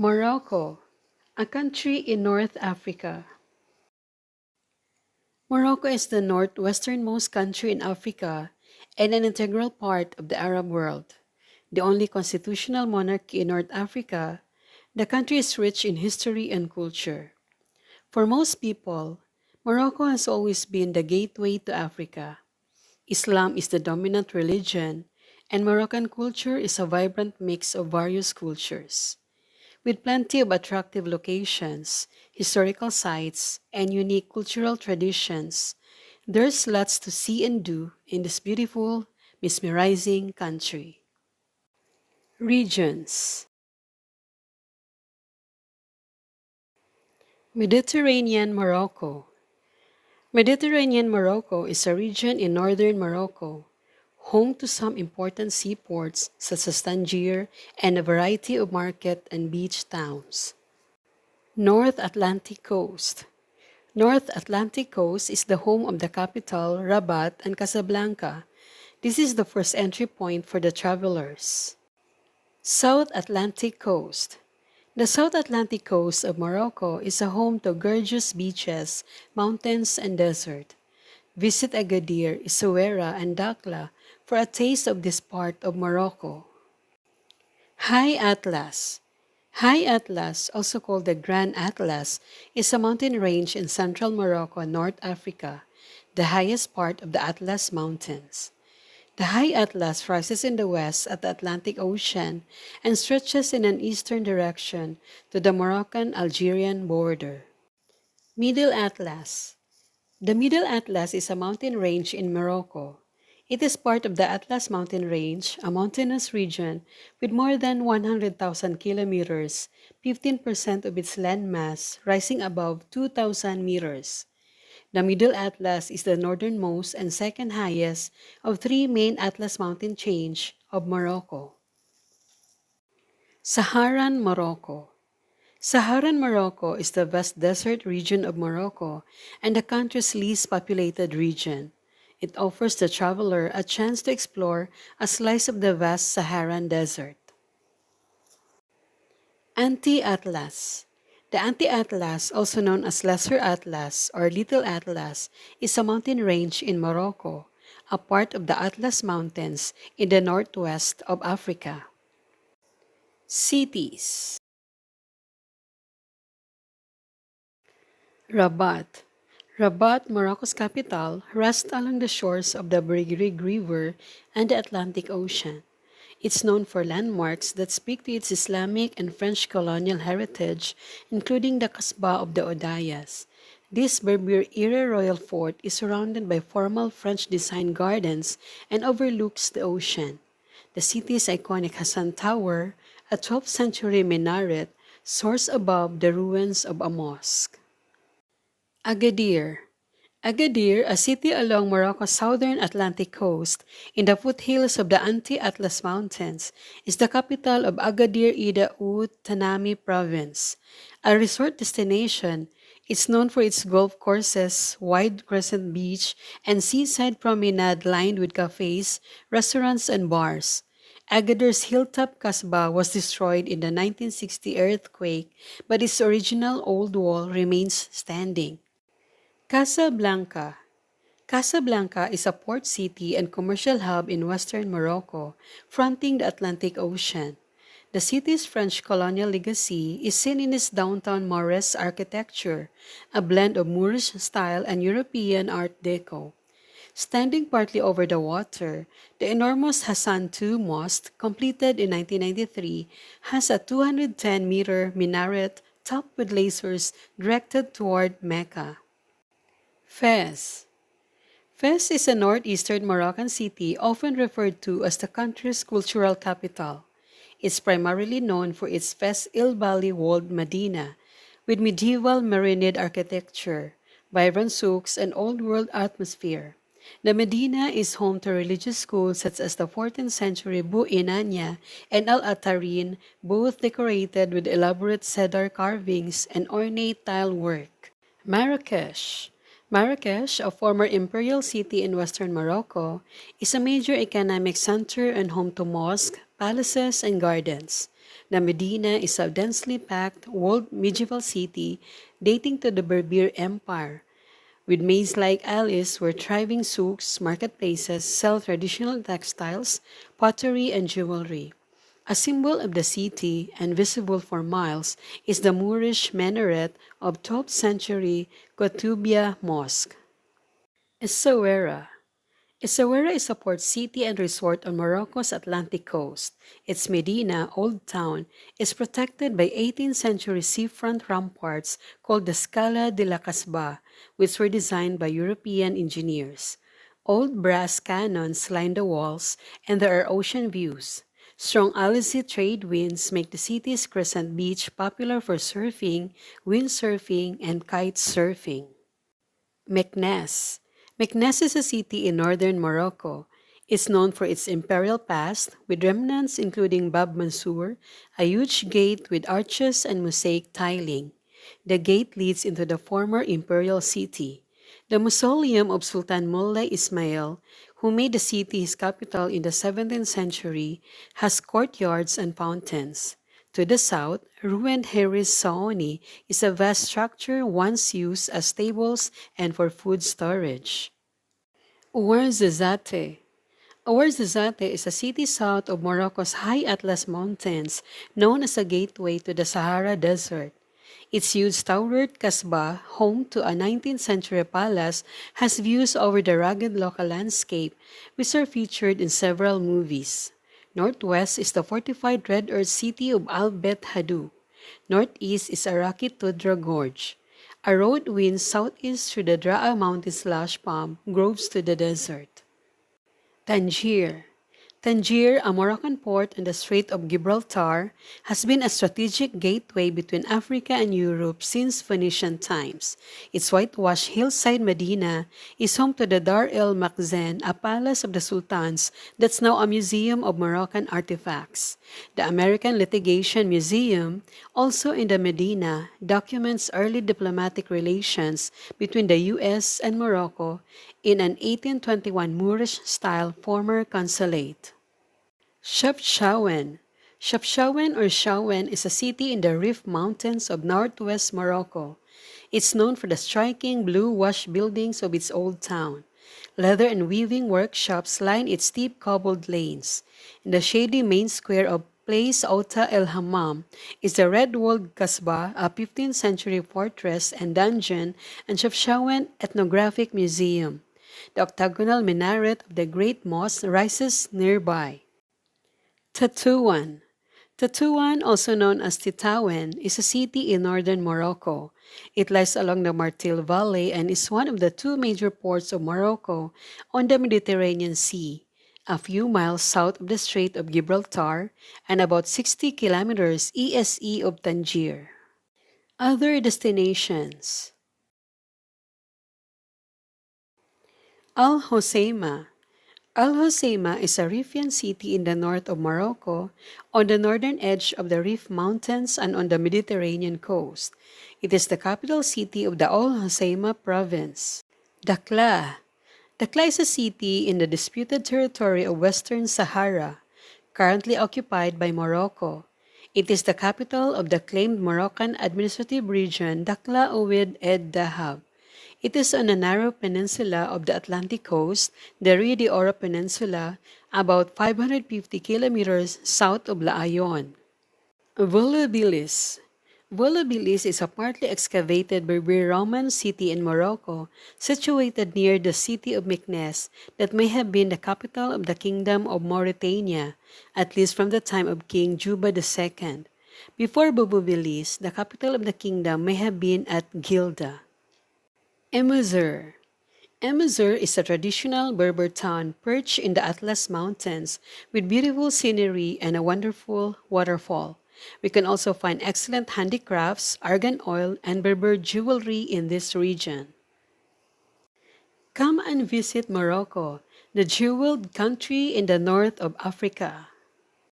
Morocco, a country in North Africa. Morocco is the northwesternmost country in Africa and an integral part of the Arab world. The only constitutional monarchy in North Africa, the country is rich in history and culture. For most people, Morocco has always been the gateway to Africa. Islam is the dominant religion, and Moroccan culture is a vibrant mix of various cultures. With plenty of attractive locations, historical sites, and unique cultural traditions, there's lots to see and do in this beautiful, mesmerizing country. Regions. Mediterranean Morocco. Mediterranean Morocco is a region in northern Morocco, home to some important seaports such as Tangier and a variety of market and beach towns. North Atlantic Coast. North Atlantic Coast is the home of the capital, Rabat, and Casablanca. This is the first entry point for the travelers. South Atlantic Coast. The South Atlantic coast of Morocco is a home to gorgeous beaches, mountains, and desert. Visit Agadir, Essaouira, and Dakhla for a taste of this part of Morocco. High Atlas. High Atlas, also called the Grand Atlas, is a mountain range in central Morocco, North Africa, the highest part of the Atlas Mountains. The High Atlas rises in the west at the Atlantic Ocean and stretches in an eastern direction to the Moroccan-Algerian border. Middle Atlas. The Middle Atlas is a mountain range in Morocco. It is part of the Atlas Mountain Range, a mountainous region with more than 100,000 kilometers, 15% of its landmass rising above 2,000 meters. The Middle Atlas is the northernmost and second highest of three main Atlas mountain chains of Morocco. Saharan Morocco. Saharan Morocco is the vast desert region of Morocco and the country's least populated region. It offers the traveler a chance to explore a slice of the vast Saharan desert. Anti-Atlas. The Anti-Atlas, also known as Lesser Atlas or Little Atlas, is a mountain range in Morocco, a part of the Atlas Mountains in the northwest of Africa. Cities. Rabat. Rabat, Morocco's capital, rests along the shores of the Bergrig River and the Atlantic Ocean. It's known for landmarks that speak to its Islamic and French colonial heritage, including the Kasbah of the Udayas. This Berber-era royal fort is surrounded by formal French-designed gardens and overlooks the ocean. The city's iconic Hassan Tower, a 12th century minaret, soars above the ruins of a mosque. Agadir. Agadir, a city along Morocco's southern Atlantic coast in the foothills of the Anti-Atlas Mountains, is the capital of Agadir Ida Oud Tanami province. A resort destination, it's known for its golf courses, wide crescent beach, and seaside promenade lined with cafes, restaurants, and bars. Agadir's hilltop Kasbah was destroyed in the 1960 earthquake, but its original old wall remains standing. Casablanca. Casablanca is a port city and commercial hub in western Morocco, fronting the Atlantic Ocean. The city's French colonial legacy is seen in its downtown Moresque architecture, a blend of Moorish style and European Art Deco. Standing partly over the water, the enormous Hassan II Mosque, completed in 1993, has a 210-meter minaret topped with lasers directed toward Mecca. Fez. Fez is a northeastern Moroccan city often referred to as the country's cultural capital. It's primarily known for its Fez Il Valley walled medina, with medieval Marinid architecture, vibrant souks, and old-world atmosphere. The medina is home to religious schools such as the 14th century Bu Inanya and Al-Atarin, both decorated with elaborate cedar carvings and ornate tile work. Marrakesh. Marrakesh, a former imperial city in western Morocco, is a major economic center and home to mosques, palaces, and gardens. The Medina is a densely packed, walled medieval city dating to the Berber Empire, with maze-like alleys where thriving souks, marketplaces sell traditional textiles, pottery, and jewelry. A symbol of the city and visible for miles is the Moorish minaret of 12th century Qutubiyya Mosque. Essaouira. Essaouira is a port city and resort on Morocco's Atlantic coast. Its Medina, Old Town, is protected by 18th century seafront ramparts called the Scala de la Kasbah, which were designed by European engineers. Old brass cannons line the walls, and there are ocean views. Strong Alizé trade winds make the city's crescent beach popular for surfing, windsurfing, and kite surfing. Meknes. Meknes is a city in northern Morocco. It's known for its imperial past, with remnants including Bab Mansour, a huge gate with arches and mosaic tiling. The gate leads into the former imperial city. The mausoleum of Sultan Moulay Ismail, who made the city his capital in the 17th century, has courtyards and fountains. To the south, ruined Heris Saoni is a vast structure once used as stables and for food storage. Ouarzazate. Ouarzazate is a city south of Morocco's high Atlas Mountains, known as a gateway to the Sahara Desert. Its huge towered Kasbah, home to a 19th century palace, has views over the rugged local landscape, which are featured in several movies. Northwest is the fortified Red Earth city of Al Bet Hadou. Northeast is Araki Tudra Gorge. A road winds southeast through the Draa Mountain slash palm groves to the desert. Tangier. Tangier, a Moroccan port on the Strait of Gibraltar, has been a strategic gateway between Africa and Europe since Phoenician times. Its whitewashed hillside Medina is home to the Dar el Makhzen, a palace of the sultans that's now a museum of Moroccan artifacts. The American Litigation Museum, also in the Medina, documents early diplomatic relations between the U.S. and Morocco in an 1821 Moorish-style former consulate. Chefchaouen. Chefchaouen or Chaouen is a city in the Rif Mountains of northwest Morocco. It's known for the striking blue-wash buildings of its old town. Leather and weaving workshops line its steep cobbled lanes. In the shady main square of Place Outa El Hammam is the red-walled Kasbah, a 15th century fortress and dungeon, and Chefchaouen Ethnographic Museum. The octagonal minaret of the Great Mosque rises nearby. Tetouan. Tetouan, also known as Titaouan, is a city in northern Morocco. It lies along the Martil Valley and is one of the two major ports of Morocco on the Mediterranean Sea, a few miles south of the Strait of Gibraltar and about 60 kilometers ESE of Tangier. Other destinations. Al Hoceima. Al Hoceima is a Rifian city in the north of Morocco, on the northern edge of the Rif Mountains and on the Mediterranean coast. It is the capital city of the Al Hoceima province. Dakhla. Dakhla is a city in the disputed territory of Western Sahara, currently occupied by Morocco. It is the capital of the claimed Moroccan administrative region Dakhla Oued Ed Dahab. It is on a narrow peninsula of the Atlantic coast, the Rio de Oro Peninsula, about 550 kilometers south of La Ayon. Volubilis. Volubilis is a partly excavated Berber Roman city in Morocco, situated near the city of Meknes that may have been the capital of the Kingdom of Mauritania, at least from the time of King Juba II. Before Volubilis, the capital of the kingdom may have been at Gilda. Emuzur. Emuzur is a traditional Berber town perched in the Atlas Mountains with beautiful scenery and a wonderful waterfall. We can also find excellent handicrafts, argan oil, and Berber jewelry in this region. Come and visit Morocco, the jeweled country in the north of Africa.